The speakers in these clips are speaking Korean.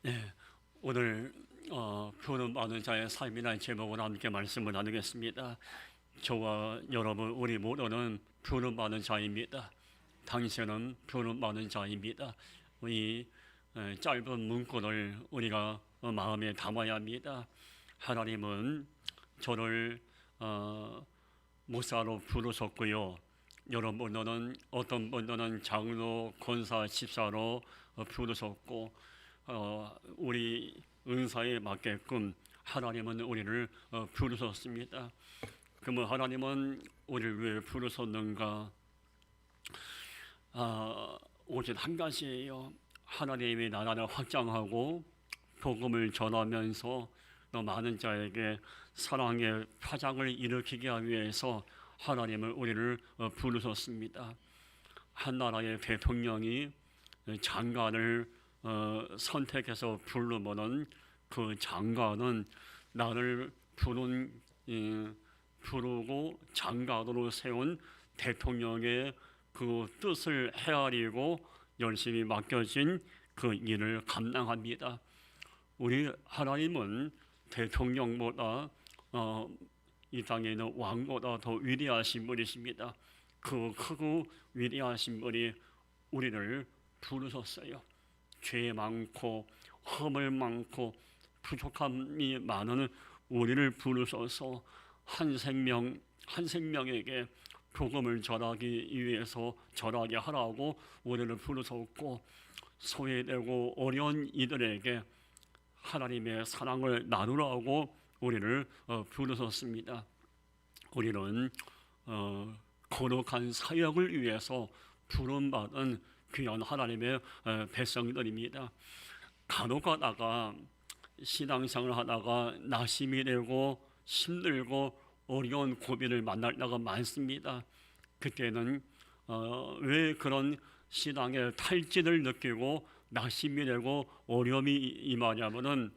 네, 오늘 표는 많은 자의 삶이라는 제목으로 함께 말씀을 나누겠습니다. 저와 여러분 우리 모두는 표는 많은 자입니다. 당신은 표는 많은 자입니다. 이 짧은 문구를 우리가 마음에 담아야 합니다. 하나님은 저를 목사로 부르셨고요. 여러분들은 어떤 분들은 장로, 권사, 집사로 부르셨고 우리 은사에 맞게끔 하나님은 우리를 부르셨습니다. 그러면 하나님은 우리를 왜 부르셨는가? 오직 한 가지예요. 하나님의 나라를 확장하고 복음을 전하면서 더 많은 자에게 사랑의 파장을 일으키기 위해서 하나님은 우리를 부르셨습니다. 한 나라의 대통령이 장관을 선택해서 부르면은 그 장관은 나를 부르고 장관으로 세운 대통령의 그 뜻을 헤아리고 열심히 맡겨진 그 일을 감당합니다. 우리 하나님은 대통령보다 이 땅에 있는 왕보다 더 위대하신 분이십니다. 그 크고 위대하신 분이 우리를 부르셨어요. 죄 많고 허물 많고 부족함이 많은 우리를 부르셔서 한 생명에게 복음을 전하기 위해서 전하게 하라고 우리를 부르셨고, 소외되고 어려운 이들에게 하나님의 사랑을 나누라고 우리를 부르셨습니다. 우리는 거룩한 사역을 위해서 부름받은 귀한 하나님의 백성들입니다. 간혹 가다가 신앙생활을 하다가 낙심이 되고 힘들고 어려운 고비를 만날 때가 많습니다. 그때는 왜 그런 신앙의 탈진을 느끼고 낙심이 되고 어려움이 임하냐면은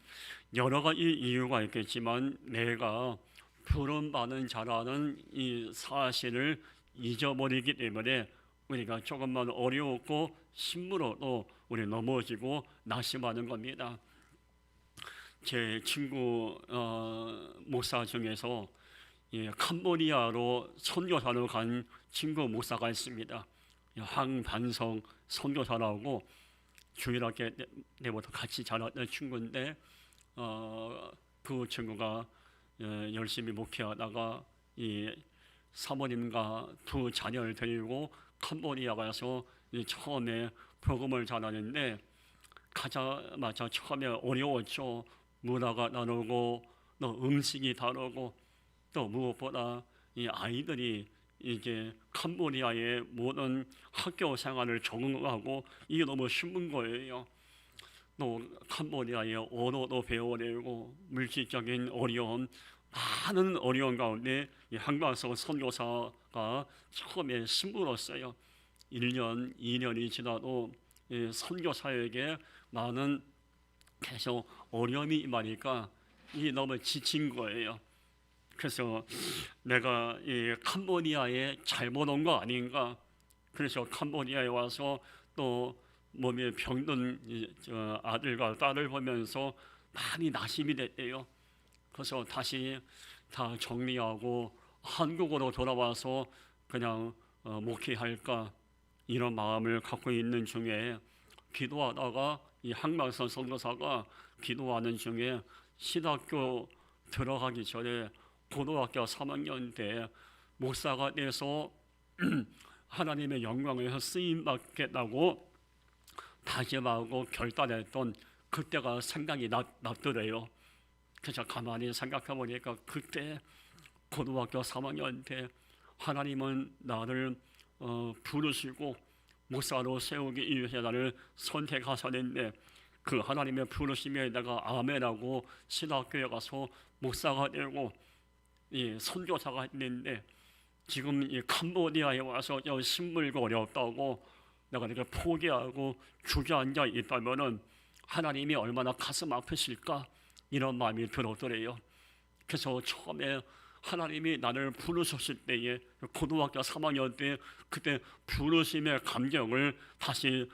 여러 가지 이유가 있겠지만 내가 부름받은 자라는 이 사실을 잊어버리기 때문에 우리가 조금만 어려웠고 힘들어도 우리 넘어지고 낙심하는 겁니다. 제 친구 목사 중에서 캄보디아로 선교사로 간 친구 목사가 있습니다. 황반성 선교사라고 주일학교 때부터 같이 자랐던 친구인데 그 친구가 열심히 목회하다가 이 사모님과 두 자녀를 데리고 캄보디아 가서 처음에 복음을 전하는데 가자마자 처음에 어려웠죠. 문화가 다르고 또 음식이 다르고 또 무엇보다 이 아이들이 이제 캄보디아의 모든 학교 생활을 적응하고 이게 너무 힘든 거예요. 또 캄보디아의 언어도 배워야 되고 물질적인 어려움, 많은 어려움 가운데 이 한국에서 선교사가 처음에 힘들었어요. 1년, 2년이 지나도 선교사에게 많은 계속 어려움이 임하니까 이게 너무 지친 거예요. 그래서 내가 이 캄보디아에 잘못 온 거 아닌가? 그래서 캄보디아에 와서 또 몸에 병든 아들과 딸을 보면서 많이 낙심이 됐대요. 그래서 다시 다 정리하고 한국으로 돌아와서 그냥 목회할까 이런 마음을 갖고 있는 중에 기도하다가 이 항만선 선교사가 기도하는 중에 신학교 들어가기 전에 고등학교 3학년 때 목사가 돼서 하나님의 영광에서 쓰임 받겠다고 다짐하고 결단했던 그때가 생각이 났더래요. 그래서 가만히 생각해 보니까 그때 고등학교 3학년 때 하나님은 나를 부르시고 목사로 세우기 위해서 나를 선택하셨는데 그 하나님의 부르심에 내가 아멘하고 신학교에 가서 목사가 되고 이 선교사가 했는데 지금 이 캄보디아에 와서 힘들고 어렵다고 내가 이렇게 포기하고 주저앉아 있다면은 하나님이 얼마나 가슴 아프실까 이런 마음이 들었더래요. 그래서 처음에 하나님이 나를 부르셨을 때에 고등학교 3학년 때 그때 부르심의 감정을 다시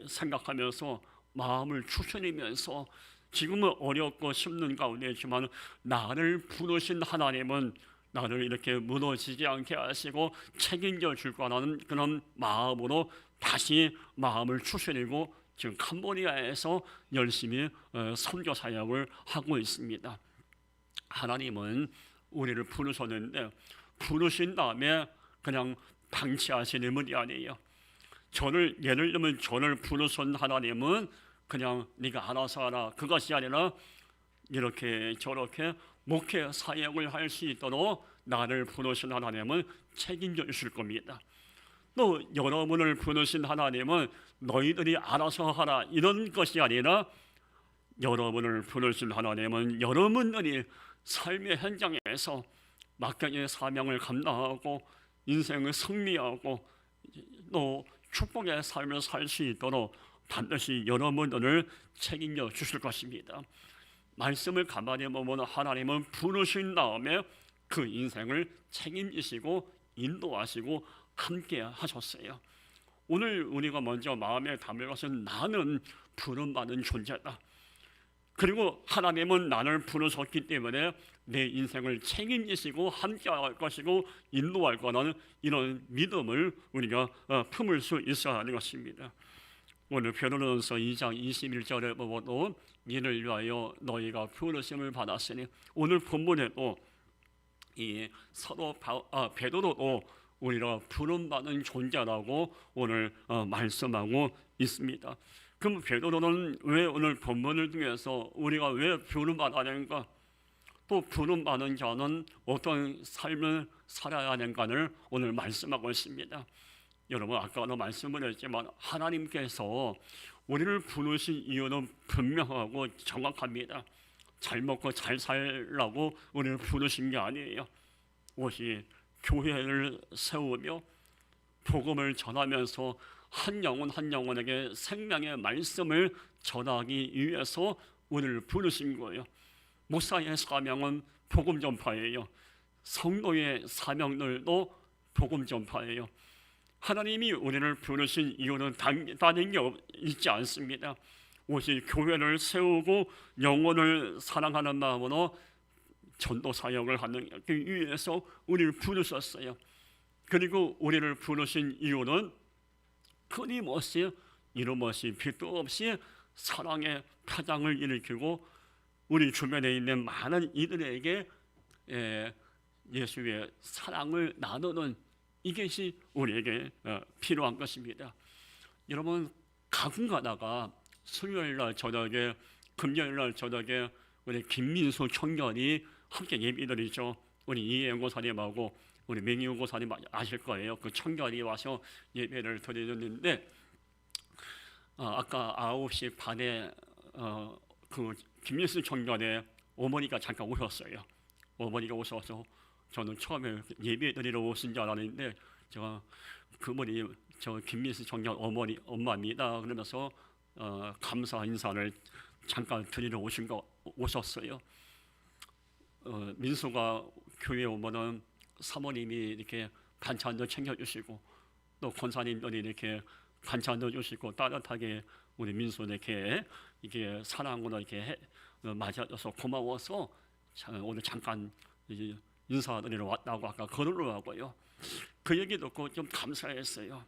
생각하면서 마음을 추스리면서 지금은 어렵고 힘든 가운데지만 나를 부르신 하나님은 나를 이렇게 무너지지 않게 하시고 책임져 줄 거라는 그런 마음으로 다시 마음을 추스리고 지금 캄보디아에서 열심히 선교 사역을 하고 있습니다. 하나님은 우리를 부르셨는데 부르신 다음에 그냥 방치하시는 분이 아니에요. 예를 들면 저를 부르신 하나님은 그냥 네가 알아서 하라 그것이 아니라 이렇게 저렇게 목회 사역을 할 수 있도록 나를 부르신 하나님은 책임져 주실 겁니다. 또 여러분을 부르신 하나님은 너희들이 알아서 하라 이런 것이 아니라 여러분을 부르신 하나님은 여러분들이 삶의 현장에서 맡겨진 사명을 감당하고 인생을 승리하고 또 축복의 삶을 살 수 있도록 반드시 여러분들을 책임져 주실 것입니다. 말씀을 가만히 보면 하나님은 부르신 다음에 그 인생을 책임지시고 인도하시고 함께 하셨어요. 오늘 우리가 먼저 마음에 담을 것은 나는 부름받은 존재다. 그리고 하나님은 나를 부르셨기 때문에 내 인생을 책임지시고 함께할 것이고 인도할 거라는 이런 믿음을 우리가 품을 수 있어야 하는 것입니다. 오늘 베드로전서 2장 21절에 보고도 이를 위하여 너희가 부르심을 받았으니 오늘 본문에도 이 베드로도 우리가 부름받은 존재라고 오늘 말씀하고 있습니다. 그럼 베드로는 왜 오늘 본문을 통해서 우리가 왜 부름받았는가? 또 부름받은 자는 어떤 삶을 살아야 하는가를 오늘 말씀하고 있습니다. 여러분 아까도 말씀을 했지만 하나님께서 우리를 부르신 이유는 분명하고 정확합니다. 잘 먹고 잘 살라고 우리를 부르신 게 아니에요. 오직 교회를 세우며 복음을 전하면서 한 영혼 한 영혼에게 생명의 말씀을 전하기 위해서 우리를 부르신 거예요. 목사의 사명은 복음 전파예요. 성도의 사명들도 복음 전파예요. 하나님이 우리를 부르신 이유는 다른 게 있지 않습니다. 오직 교회를 세우고 영혼을 사랑하는 마음으로 전도 사역을 하기 위해서 우리를 부르셨어요. 그리고 우리를 부르신 이유는 끊임없이 이름 없이 빛도 없이 사랑의 파장을 일으키고 우리 주변에 있는 많은 이들에게 예수의 사랑을 나누는 이것이 우리에게 필요한 것입니다. 여러분 가끔 가다가 수요일날 저녁에 금요일날 저녁에 우리 김민수 청년이 함께 예배드리죠. 우리 이혜영 고사님하고 우리 맹희우 고사님 아실 거예요. 그 청년이 와서 예배를 드리는데 아까 9시 반에 그 김민수 청년의 어머니가 잠깐 오셨어요. 어머니가 오셔서 저는 처음에 예배드리러 오신 줄 알았는데 제가 그분이 저 김민수 청년 엄마입니다. 그러면서 감사 인사를 잠깐 드리러 오셨어요. 민수가 교회 오면은 사모님이 이렇게 반찬도 챙겨주시고 또 권사님들이 이렇게 반찬도 주시고 따뜻하게 우리 민수에게 이게 사랑으로 이렇게 맞아줘서 고마워서 오늘 잠깐 이제 인사드리러 왔다고 아까 그러더라고요. 그 얘기 듣고 좀 감사했어요.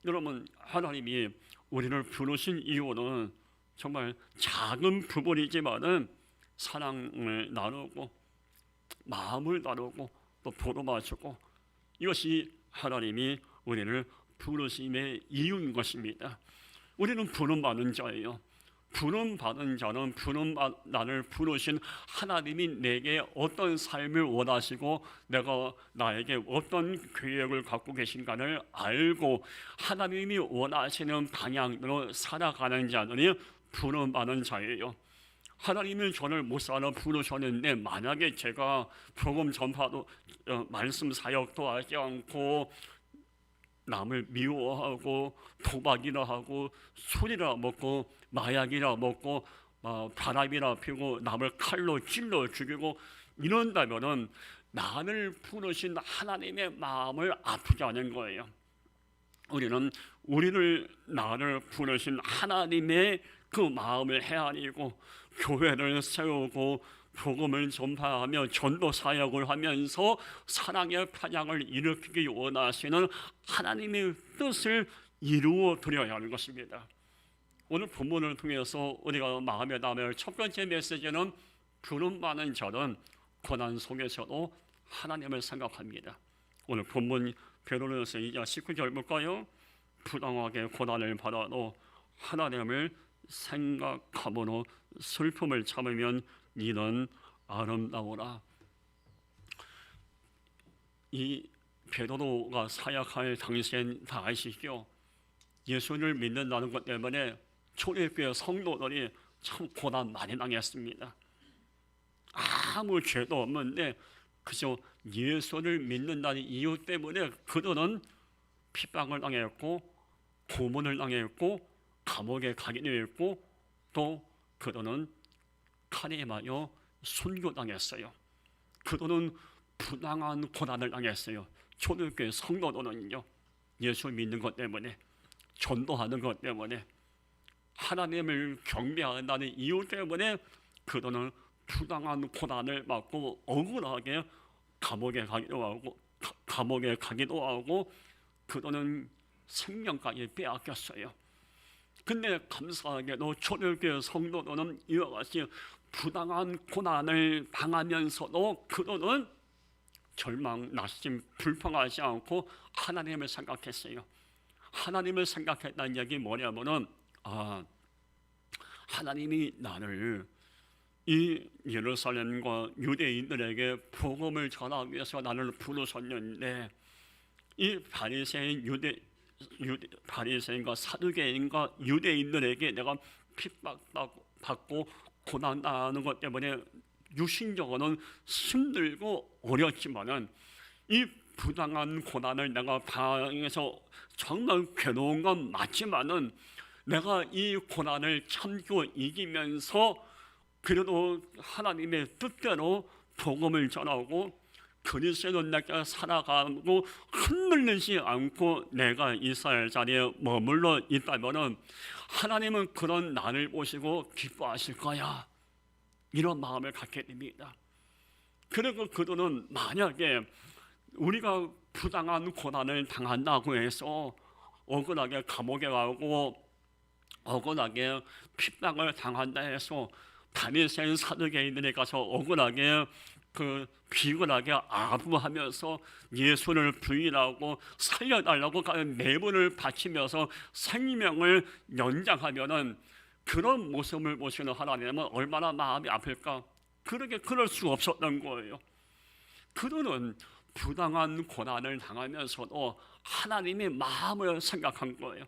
여러분 하나님이 우리를 부르신 이유는 정말 작은 부분이지만은 사랑을 나누고 마음을 나누고 또 보듬어주고 이것이 하나님이 우리를 부르심의 이유인 것입니다. 우리는 부름받은 자예요. 부름받은 자는 나를 부르신 하나님이 내게 어떤 삶을 원하시고 나에게 어떤 계획을 갖고 계신가를 알고 하나님이 원하시는 방향으로 살아가는 자들이 부름받은 자예요. 하나님은 저를 목사로 부르셨는데 만약에 제가 복음 전파도 말씀 사역도 하지 않고 남을 미워하고 도박이나 하고 술이나 먹고 마약이나 먹고 바람이나 피우고 남을 칼로 찔러 죽이고 이런다면은 나를 부르신 하나님의 마음을 아프게 하는 거예요. 우리는 나를 부르신 하나님의 그 마음을 헤아리고 교회를 세우고 복음을 전파하며 전도 사역을 하면서 사랑의 편향을 일으키기 원하시는 하나님의 뜻을 이루어 드려야 하는 것입니다. 오늘 본문을 통해서 우리가 마음에 담을 첫 번째 메시지는 부름 많은 자는 고난 속에서도 하나님을 생각합니다. 오늘 본문 베드로전서 2장 19절 볼까요? 부당하게 고난을 받아도 하나님을 생각함으로 슬픔을 참으면 이는 아름다우라. 이 베드로가 사역할 당시엔 다 아시죠? 예수를 믿는다는 것 때문에 초대교회 성도들이 참 고난 많이 당했습니다. 아무 죄도 없는데 그저 예수를 믿는다는 이유 때문에 그들은 핍박을 당했고 고문을 당했고 감옥에 가기도 했고 또 그들은 칼에 맞아 순교당했어요. 그들은 부당한 고난을 당했어요. 초대교회 성도들은요, 예수 믿는 것 때문에, 전도하는 것 때문에, 하나님을 경배한다는 이유 때문에 그들은 부당한 고난을 받고 억울하게 감옥에 가기도 하고 그들은 생명까지 빼앗겼어요. 근데 감사하게도 초대교회 성도들은 이와 같이 부당한 고난을 당하면서도 그들은 절망, 낙심, 불평하지 않고 하나님을 생각했어요. 하나님을 생각했다는 얘기 뭐냐면은 하나님이 나를 이 예루살렘과 유대인들에게 복음을 전하기 위해서 나를 부르셨는데 이 바리새인과 사두개인과 유대인들에게 내가 핍박받고 고난당하는 것 때문에 육신적으로는 힘들고 어렵지만은 이 부당한 고난을 내가 당해서 정말 괴로운 건 맞지만은 내가 이 고난을 참고 이기면서 그래도 하나님의 뜻대로 복음을 전하고 그리스도의 내가 살아가고 흔들리지 않고 내가 이스라엘 자리에 머물러 있다면은 하나님은 그런 나를 보시고 기뻐하실 거야, 이런 마음을 갖게 됩니다. 그리고 그들은 만약에 우리가 부당한 고난을 당한다고 해서 억울하게 감옥에 가고 억울하게 핍박을 당한다 해서 바리새인 사두개인들에 가서 억울하게 비굴하게 아부하면서 예수를 부인하고 살려달라고 내분을 바치면서 생명을 연장하면은 그런 모습을 보시는 하나님은 얼마나 마음이 아플까? 그럴 수 없었던 거예요. 그들은 부당한 고난을 당하면서도 하나님의 마음을 생각한 거예요.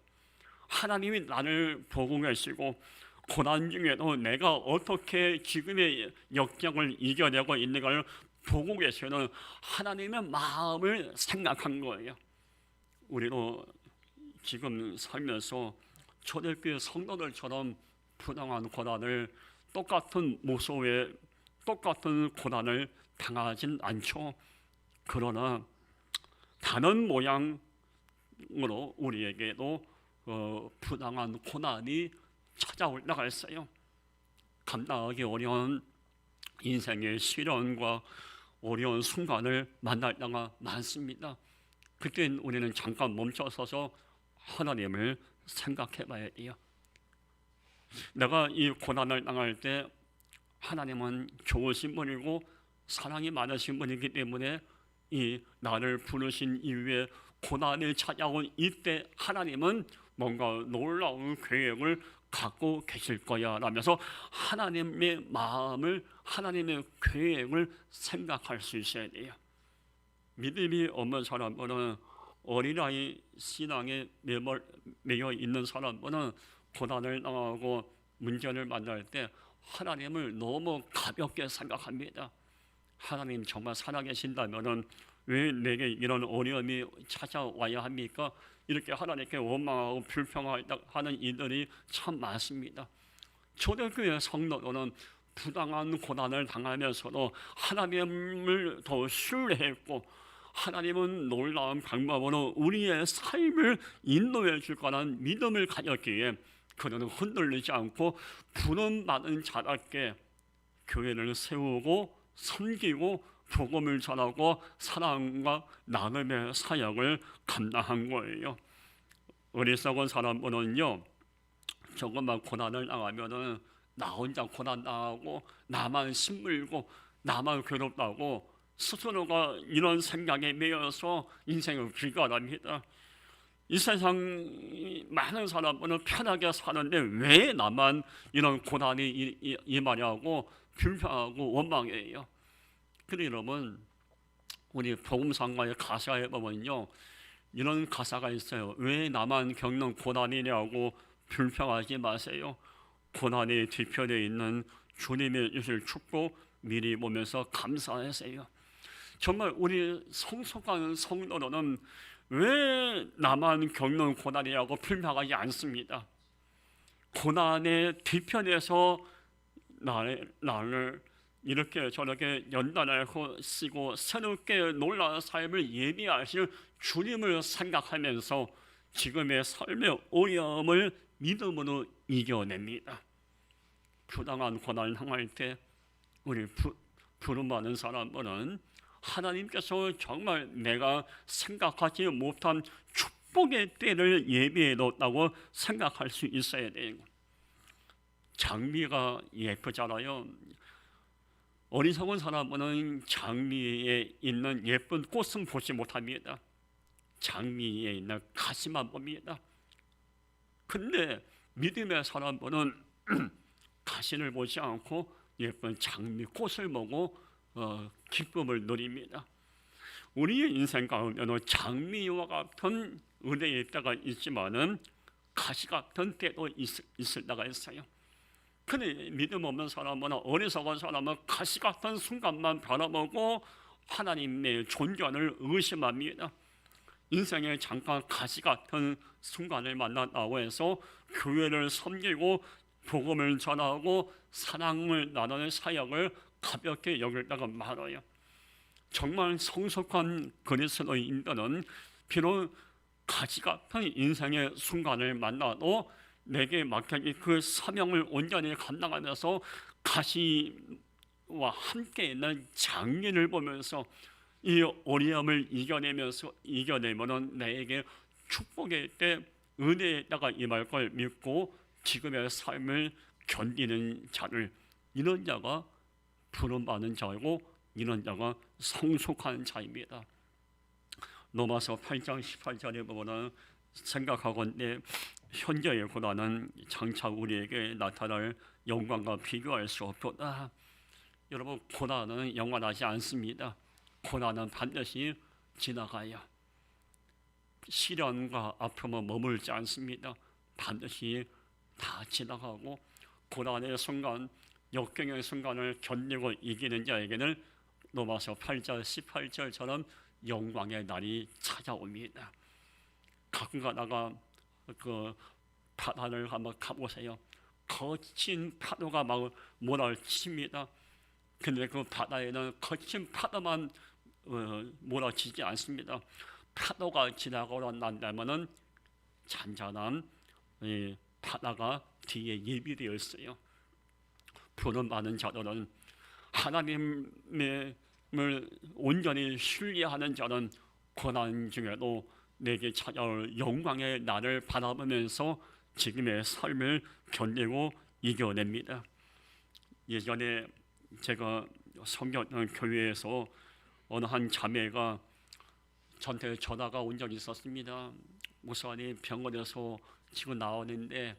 하나님이 나를 보고 계시고 고난 중에도 내가 어떻게 지금의 역경을 이겨내고 있는 걸 보고 계시는 하나님의 마음을 생각한 거예요. 우리도 지금 살면서 초대교회 성도들처럼 부당한 고난을 똑같은 모습에 똑같은 고난을 당하진 않죠. 그러나 다른 모양으로 우리에게도 부당한 고난이 찾아올 때가 있어요. 감당하기 어려운 인생의 시련과 어려운 순간을 만날 때가 많습니다. 그때 우리는 잠깐 멈춰서서 하나님을 생각해 봐야 돼요. 내가 이 고난을 당할 때 하나님은 좋으신 분이고 사랑이 많으신 분이기 때문에 이 나를 부르신 이후에 고난을 찾아온 이때 하나님은 뭔가 놀라운 계획을 갖고 계실 거야 라면서 하나님의 마음을, 하나님의 계획을 생각할 수 있어야 돼요. 믿음이 없는 사람은, 어린아이 신앙에 매여 있는 사람은 고난을 당하고 문제를 만날 때 하나님을 너무 가볍게 생각합니다. 하나님 정말 살아계신다면 왜 내게 이런 어려움이 찾아와야 합니까? 이렇게 하나님께 원망하고 불평하는 이들이 참 많습니다. 초대교회 성도들은 부당한 고난을 당하면서도 하나님을 더 신뢰했고 하나님은 놀라운 방법으로 우리의 삶을 인도해 줄 거라는 믿음을 가졌기에 그는 흔들리지 않고 부름 받은 자답게 교회를 세우고 섬기고 복음을 전하고 사랑과 나눔의 사역을 감당한 거예요. 어리석은 사람들은요, 조금만 고난을 당하면은 나 혼자 고난 당하고 나만 힘들고 나만 괴롭다고 스스로가 이런 생각에 매여서 인생을 길가랍니다. 이 세상 많은 사람들은 편하게 사는데 왜 나만 이런 고난이 임하냐고 불평하고 원망해요. 그래 여러분, 우리 복음성가의 가사에 보면요, 이런 가사가 있어요. 왜 나만 겪는 고난이냐고 불평하지 마세요. 고난이 뒤편에 있는 주님의 주실 축복 미리 보면서 감사하세요. 정말 우리 성숙한 성도는 왜 나만 겪는 고난이라고 불평하지 않습니다. 고난의 뒤편에서 나를 이렇게 저렇게 연단하고 쓰고 새롭게 놀라운 삶을 예비하실 주님을 생각하면서 지금의 삶의 어려움을 믿음으로 이겨냅니다. 부당한 고난을 당할 때 우리 부름받는 사람들은 하나님께서 정말 내가 생각하지 못한 축복의 때를 예비해 놓았다고 생각할 수 있어야 돼요. 장미가 예쁘잖아요. 어리석은 사람은 장미에 있는 예쁜 꽃은 보지 못합니다. 장미에 있는 가시만 봅니다. 근데 믿음의 사람들은 가시를 보지 않고 예쁜 장미꽃을 보고 기쁨을 누립니다. 우리의 인생 가운데는 장미와 같은 은혜의 때가 있지만은 가시 같은 때도 있을 때가 있어요. 근데 믿음 없는 사람은, 어리석은 사람은 가시 같은 순간만 바라보고 하나님의 존재를 의심합니다. 인생에 잠깐 가시 같은 순간을 만났다고 해서 교회를 섬기고 복음을 전하고 사랑을 나누는 사역을 가볍게 여길 때가 많아요. 정말 성숙한 그리스도인들은 비록 가시 같은 인생의 순간을 만나도 내게 맡겨진 그 사명을 온전히 감당하면서 가시와 함께 있는 장미를 보면서 이 어려움을 이겨내면은 내게 축복의 때, 은혜의 때가 임할 걸 믿고 지금의 삶을 견디는 자를, 이런 자가 부름받는 자이고 이런 자가 성숙한 자입니다. 로마서 8장 18절에 보면 생각하건대 현재의 고난은 장차 우리에게 나타날 영광과 비교할 수 없도다. 여러분, 고난은 영원하지 않습니다. 고난은 반드시 지나가요. 시련과 아픔은 머물지 않습니다. 반드시 다 지나가고 고난의 순간, 역경의 순간을 견디고 이기는 자에게는 로마서 8절 18절처럼 영광의 날이 찾아옵니다. 가끔 가다가 그 바다를 한번 가보세요. 거친 파도가 막 몰아칩니다. 근데 그 바다에는 거친 파도만 몰아치지 않습니다. 파도가 지나고 난다면은 잔잔한 바다가 뒤에 예비되어 있어요. 부름받은 자들은, 하나님을 온전히 신뢰하는 자는 고난 중에도 내게 찾아올 영광의 날을 바라보면서 지금의 삶을 견디고 이겨냅니다. 예전에 제가 섬겼던 교회에서 어느 한 자매가 저한테 전화가 온 적이 있었습니다. 목사님, 병원에서 지금 나오는데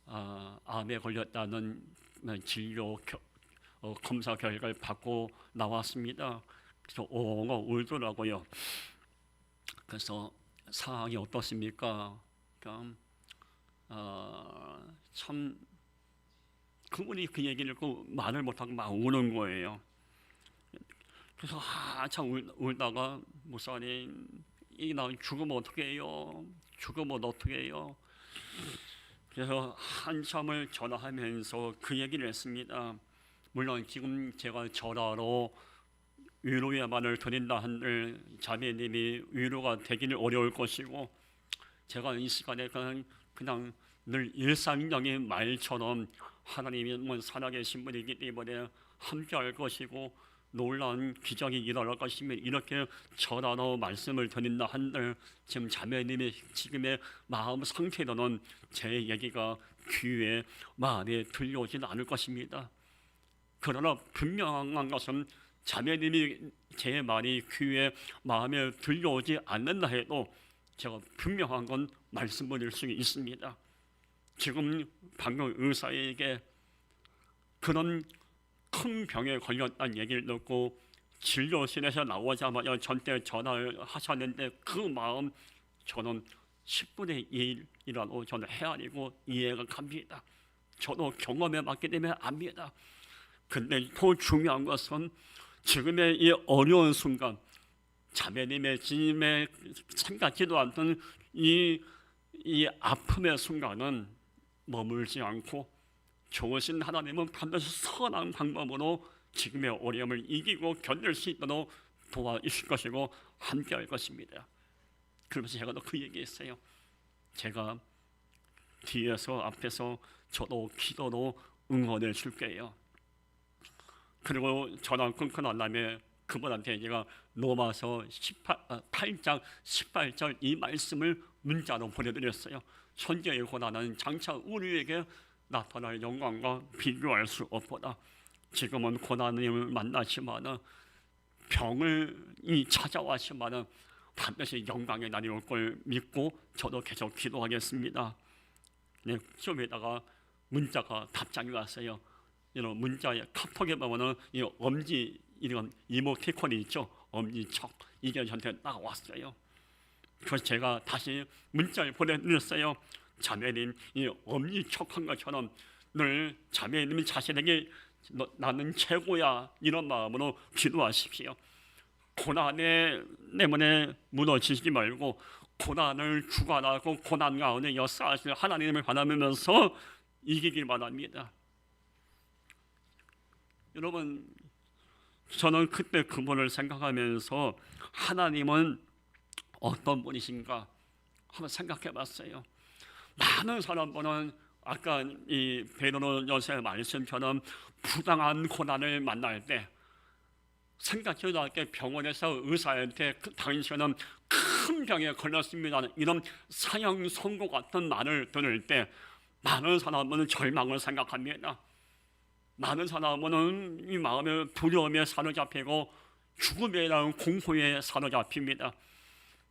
암에 걸렸다는 진료 검사 결과를 받고 나왔습니다. 그래서 엉엉 울더라고요. 그래서 상황이 어떻습니까? 그러니까 참 그분이 그 얘기를 듣고 말을 못하고 막 우는 거예요. 그래서 한참 울다가, 목사님, 나 죽으면 어떻게 해요? 죽으면 어떻게 해요? 그래서 한참을 전화하면서 그 얘기를 했습니다. 물론 지금 제가 전화로 위로의 말을 드린다 한들 자매님이 위로가 되기는 어려울 것이고, 제가 이 시간에 그냥 늘 일상적인 말처럼 하나님은 살아계신 분이기 때문에 함께할 것이고 놀라운 기적이 일어날 것이며 이렇게 전하러 말씀을 드린다 한들 지금 자매님의 지금의 마음 상태로는 제 얘기가 귀에 마음에 들려오지는 않을 것입니다. 그러나 분명한 것은 자매님이 제 말이 귀에 마음에 들려오지 않는다 해도 제가 분명한 건 말씀드릴 수 있습니다. 지금 방금 의사에게 그런 큰 병에 걸렸다는 얘기를 듣고 진료실에서 나오자마자 저한테 전화를 하셨는데 그 마음 저는 10분의 1이라도 저는 헤아리고 이해가 갑니다. 저도 경험해 봤기 때문에 압니다. 근데 더 중요한 것은 지금의 이 어려운 순간 자매님의 지임에 생각지도 않던 이 아픔의 순간은 머물지 않고 좋으신 하나님은 반드시 선한 방법으로 지금의 어려움을 이기고 견딜 수 있도록 도와주실 것이고 함께할 것입니다. 그러면서 제가 또 그 얘기했어요. 제가 뒤에서 앞에서 저도 기도로 응원해 줄게요. 그리고 전화 끊고 난 다음에 그분한테 제가 로마서 8장 18절 이 말씀을 문자로 보내드렸어요. 현재의 고난은 장차 우리에게 나타날 영광과 비교할 수 없보다 지금은 고난을 만나지만 병을 찾아왔지만 반드시 영광의 날이 올 걸 믿고 저도 계속 기도하겠습니다. 네, 좀에다가 문자가 답장이 왔어요. 이런 문자에 카톡에 보면은 이 엄지 이런 이모티콘이 있죠. 엄지척 이게 저한테 딱 왔어요. 그래서 제가 다시 문자를 보내드렸어요. 자매님 이 엄지척한 것처럼 늘 자매님이 자신에게 나는 최고야 이런 마음으로 기도하십시오. 고난에 때문에 무너지지 말고 고난을 주관하고 고난 가운데 역사하실 하나님을 바라면서 이기길 바랍니다. 여러분 저는 그때 그분을 생각하면서 하나님은 어떤 분이신가 한번 생각해 봤어요. 많은 사람들은 아까 이 베드로 여서의 말씀처럼 부당한 고난을 만날 때 생각지도 않게 병원에서 의사한테 당신은 큰 병에 걸렸습니다 이런 사형 선고 같은 말을 들을 때 많은 사람들은 절망을 생각합니다. 많은 사람은 이 마음의 두려움에 사로잡히고 죽음이라는 공포에 사로잡힙니다.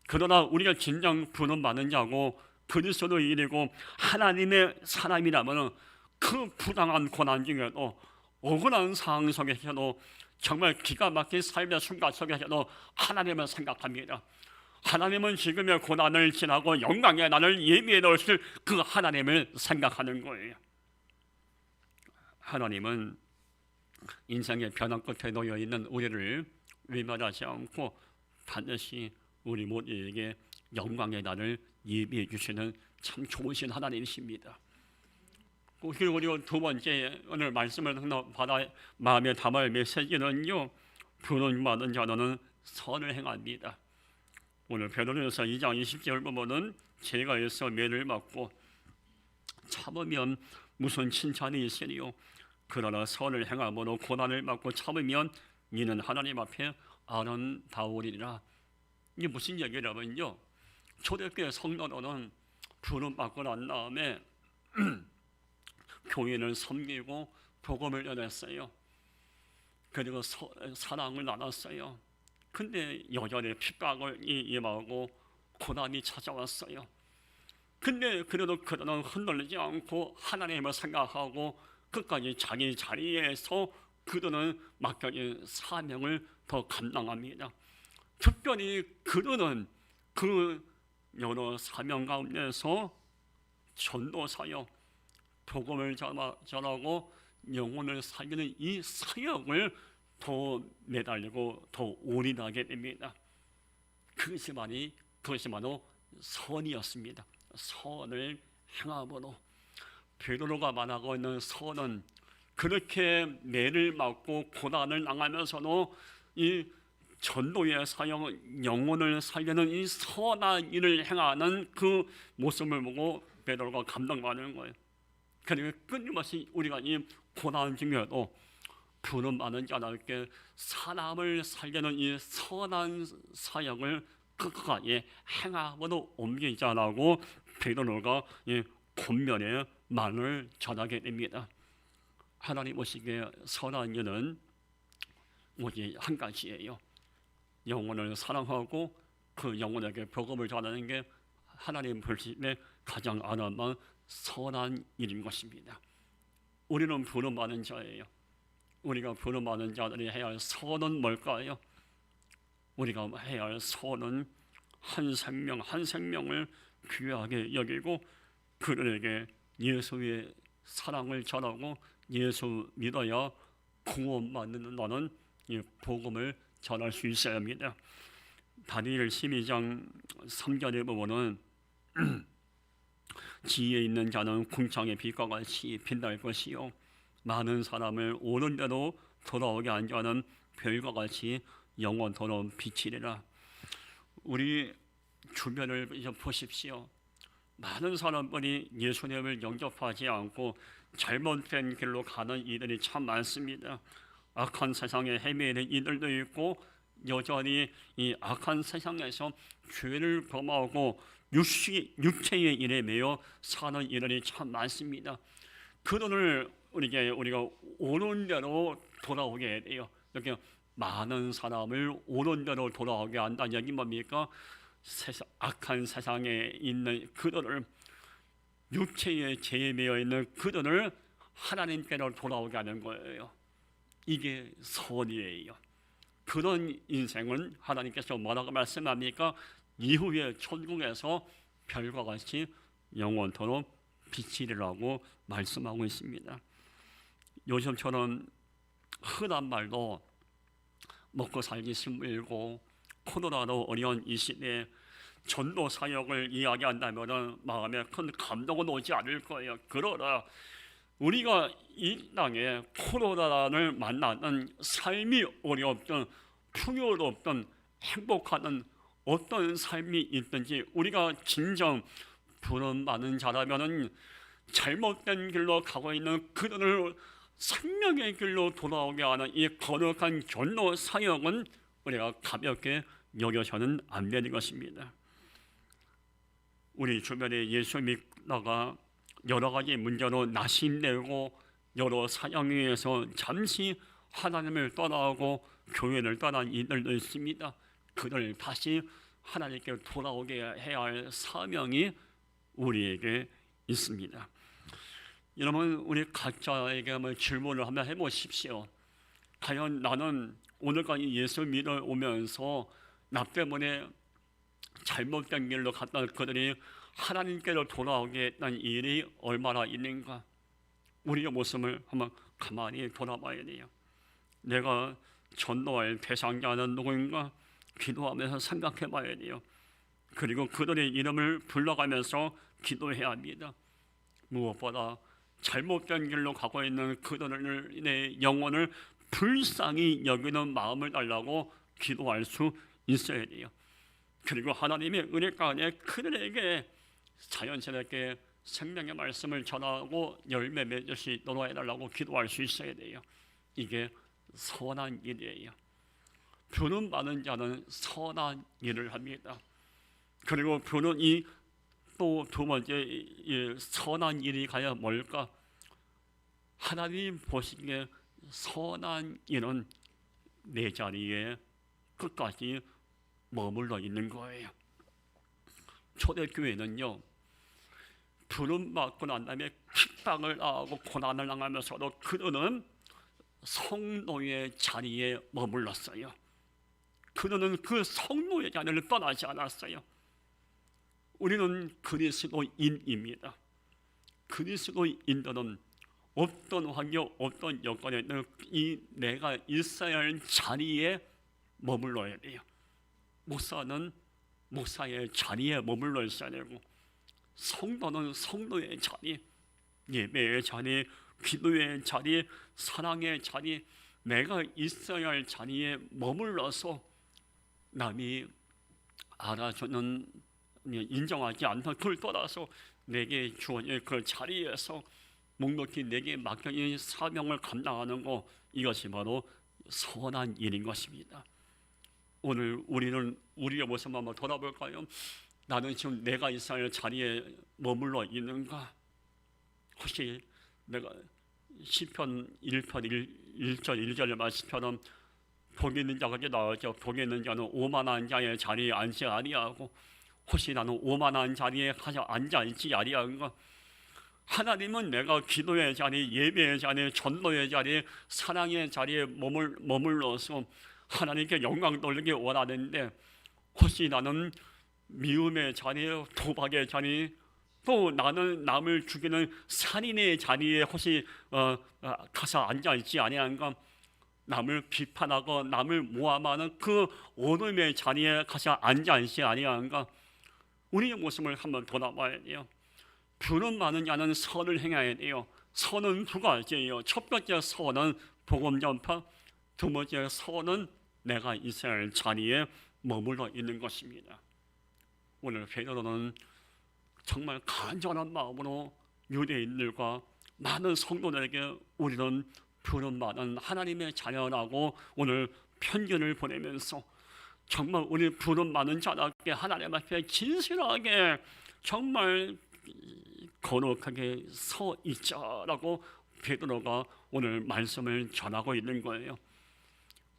그러나 우리가 진정 부름 받은 자고 그리스도인이고 하나님의 사람이라면 그 부당한 고난 중에도 억울한 상황 속에서도 정말 기가 막힌 삶의 순간 속에서도 하나님을 생각합니다. 하나님은 지금의 고난을 지나고 영광의 날을 예비해 놓으실 그 하나님을 생각하는 거예요. 하나님은 인생의 변화 끝에 놓여 있는 우리를 외면하지 않고 반드시 우리 모두에게 영광의 날을 예비해 주시는 참 좋으신 하나님이십니다. 그리고 두 번째 오늘 말씀을 받아 마음에 담을 메시지는요. 부름 받은 자는 선을 행합니다. 오늘 베드로전서 2장 20절 보면은 죄가 있어 매를 맞고 참으면 무슨 칭찬이 있으리요. 그러나 선을 행함으로 고난을 받고 참으면 이는 하나님 앞에 아름다우리라. 이게 무슨 얘기냐면요. 초대교회 성도로는 부름 받고 난 다음에 교인을 섬기고 복음을 전했어요. 그리고 사랑을 나눴어요. 근데 여전히 핍박을 임하고 고난이 찾아왔어요. 근데 그래도 그들은 흔들리지 않고 하나님을 생각하고 끝까지 자기 자리에서 그들은 맡겨진 사명을 더 감당합니다. 특별히 그들은 그 여러 사명 가운데서 전도 사역, 복음을 전하고 영혼을 살리는 이 사역을 더 매달리고 더 올인하게 됩니다. 그것이 바로 선이었습니다. 선을 행함으로 베드로가 말하고 있는 선은 그렇게 매를 맞고 고난을 당하면서도 이 전도의 사역, 영혼을 살리는 이 선한 일을 행하는 그 모습을 보고 베드로가 감동받는 거예요. 그리고 끊임없이 우리가 이 고난 중에도 부름 많은 자들께 사람을 살리는 이 선한 사역을 끝까지 행함으로 옮기자라고 베드로가 이 권면의 말을 전하게 됩니다. 하나님 보시기에 선한 일은 오직 한 가지예요. 영혼을 사랑하고 그 영혼에게 복음을 전하는 게 하나님 보시기에 가장 아름다운 선한 일인 것입니다. 우리는 부름 받은 자예요. 우리가 부름 받은 자들이 해야 할 선은 뭘까요? 우리가 해야 할 선은 한 생명 한 생명을 귀하게 여기고 그들에게 예수의 사랑을 전하고 예수 믿어야 구원받는다는 이 복음을 전할 수 있어야 합니다. 다니엘 12장 3절에 보면은 지혜 있는 자는 궁창의 빛과 같이 빛날 것이요 많은 사람을 옳은 대로 돌아오게 한 자는 별과 같이 영원토록 빛이리라. 우리 주변을 보십시오. 많은 사람들이 예수님을 영접하지 않고 잘못된 길로 가는 이들이 참 많습니다. 악한 세상에 헤매는 이들도 있고 여전히 이 악한 세상에서 죄를 범하고 육체의 일에 매여 사는 이들이 참 많습니다. 그들을 우리가 옳은 대로 돌아오게 돼요. 이렇게 많은 사람을 옳은 대로 돌아오게 한다는 얘기 뭡니까? 악한 세상에 있는 그들을 육체의 죄에 매여 있는 그들을 하나님께로 돌아오게 하는 거예요. 이게 선이에요. 그런 인생은 하나님께서 뭐라고 말씀합니까? 이후에 천국에서 별과 같이 영원토록 빛이라고 말씀하고 있습니다. 요즘처럼 흔한 말로 먹고 살기 힘들고 코로나로 어려운 이 시대에 전도 사역을 이야기한다면 마음에 큰 감동은 오지 않을 거예요. 그러나 우리가 이 땅에 코로나를 만나는 삶이 어렵든 풍요롭든 행복하는 어떤 삶이 있든지 우리가 진정 부름 많은 자라면은 잘못된 길로 가고 있는 그들을 생명의 길로 돌아오게 하는 이 거룩한 전도 사역은 우리가 가볍게 여겨서는 안 되는 것입니다. 우리 주변에 예수 믿다가 여러 가지 문제로 나심되고 여러 사역에 의해서 잠시 하나님을 떠나고 교회를 떠난 이들도 있습니다. 그들 다시 하나님께 돌아오게 해야 할 사명이 우리에게 있습니다. 여러분, 우리 각자에게 한번 질문을 한번 해보십시오. 과연 나는 오늘까지 예수 믿어 오면서 나 때문에 잘못된 길로 갔던 그들이 하나님께로 돌아오게 했던 일이 얼마나 있는가? 우리의 모습을 한번 가만히 돌아봐야 돼요. 내가 전도할 대상자는 누구인가? 기도하면서 생각해 봐야 돼요. 그리고 그들의 이름을 불러가면서 기도해야 합니다. 무엇보다 잘못된 길로 가고 있는 그들의 영혼을 불쌍히 여기는 마음을 달라고 기도할 수 있어야 돼요. 그리고 하나님의 은혜 가운데 그들에게 자연스럽게 생명의 말씀을 전하고 열매 맺을 수 있도록 해달라고 기도할 수 있어야 돼요. 이게 선한 일이에요. 부름 받은 자는 선한 일을 합니다. 그리고 부름이 또 두 번째 선한 일이 가야 뭘까? 하나님 보시기에 선한 일은 내 자리에 끝까지 머물러 있는 거예요. 초대교회는요, 부름 받고 난 다음에 핍박을 당하고 고난을 당하면서도 그들은 성도의 자리에 머물렀어요. 그들은 그 성도의 자리를 떠나지 않았어요. 우리는 그리스도인입니다. 그리스도인들은 어떤 환경, 어떤 여건에든 이 내가 있어야 할 자리에 머물러야 돼요. 목사는 목사의 자리에 머물러 있어야 되고, 성도는 성도의 자리, 예배의 자리, 기도의 자리, 사랑의 자리, 내가 있어야 할 자리에 머물러서 남이 알아주는 인정하지 않던 그를 떠나서 내게 주어진 그 자리에서 묵묵히 내게 맡겨진 사명을 감당하는 것, 이것이 바로 선한 일인 것입니다. 오늘 우리는 우리의 모습 한번 돌아볼까요? 나는 지금 내가 있어야 할 자리에 머물러 있는가? 혹시 내가 시편 1편 1절 1절의 말씀처럼 복이 있는 자가 나오죠. 복이 있는 자는 오만한 자의 자리에 앉지 아니하고, 혹시 나는 오만한 자리에 가서 앉아 있지 아니한가? 하나님은 내가 기도의 자리, 예배의 자리, 전도의 자리, 사랑의 자리에 머물러서 하나님께 영광 돌리기 원하는데, 혹시 나는 미움의 자리, 도박의 자리, 또 나는 남을 죽이는 살인의 자리에 혹시 가서 앉아 있지 아니한가? 남을 비판하고 남을 모함하는 그 어둠의 자리에 가서 앉아 있지 아니한가? 우리의 모습을 한번 돌아봐야 돼요. 부름 많은 자는 선을 행해야 돼요. 선은 두 가지예요. 첫 번째 선은 복음 전파, 두 번째 선은 내가 있어야 할 자리에 머물러 있는 것입니다. 오늘 베드로는 정말 간절한 마음으로 유대인들과 많은 성도들에게 우리는 부름 많은 하나님의 자녀라고 오늘 편지를 보내면서 정말 우리 부름 많은 자답게 하나님 앞에 진실하게 정말 거룩하게 서 있자라고 베드로가 오늘 말씀을 전하고 있는 거예요.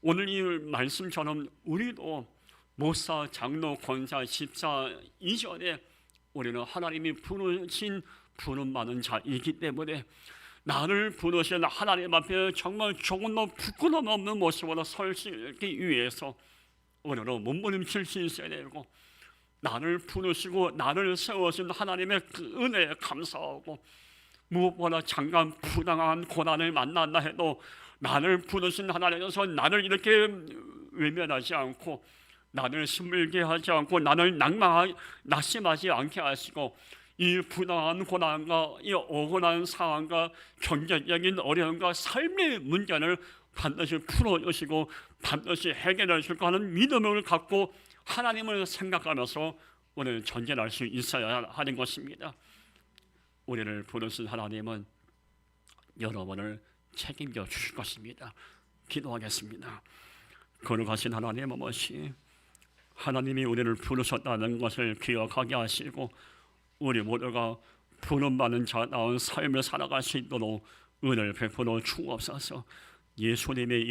오늘 이 말씀처럼 우리도 목사, 장로, 권사, 집사 이전에 우리는 하나님이 부르신 부름 많은 자이기 때문에 나를 부르신 하나님 앞에 정말 조금도 부끄러움 없는 모습으로 설 수 있기 위해서 오늘은 몸부림칠 수 있어야 되고, 나를 부르시고 나를 세우신 하나님의 그 은혜에 감사하고, 무엇보다 잠깐 부당한 고난을 만난다 해도 나를 부르신 하나님께서 나를 이렇게 외면하지 않고, 나를 힘들게 하지 않고, 나를 낙심하지 않게 하시고, 이 부당한 고난과 이 억울한 상황과 경제적인 어려움과 삶의 문제를 반드시 풀어주시고 반드시 해결해 줄까 하는 믿음을 갖고 하나님을 생각하면서 오늘 전진할 수 있어야 하는 것입니다. 우리를 부르신 하나님은 여러분을 책임져 주실 것입니다. 기도하겠습니다. 거룩하신 하나님 아버지, 하나님이 우리를 부르셨다는 것을 기억하게 하시고 우리 모두가 부름받은 자다운 삶을 살아갈 수 있도록 은혜를 베풀어 주옵소서. 예수님의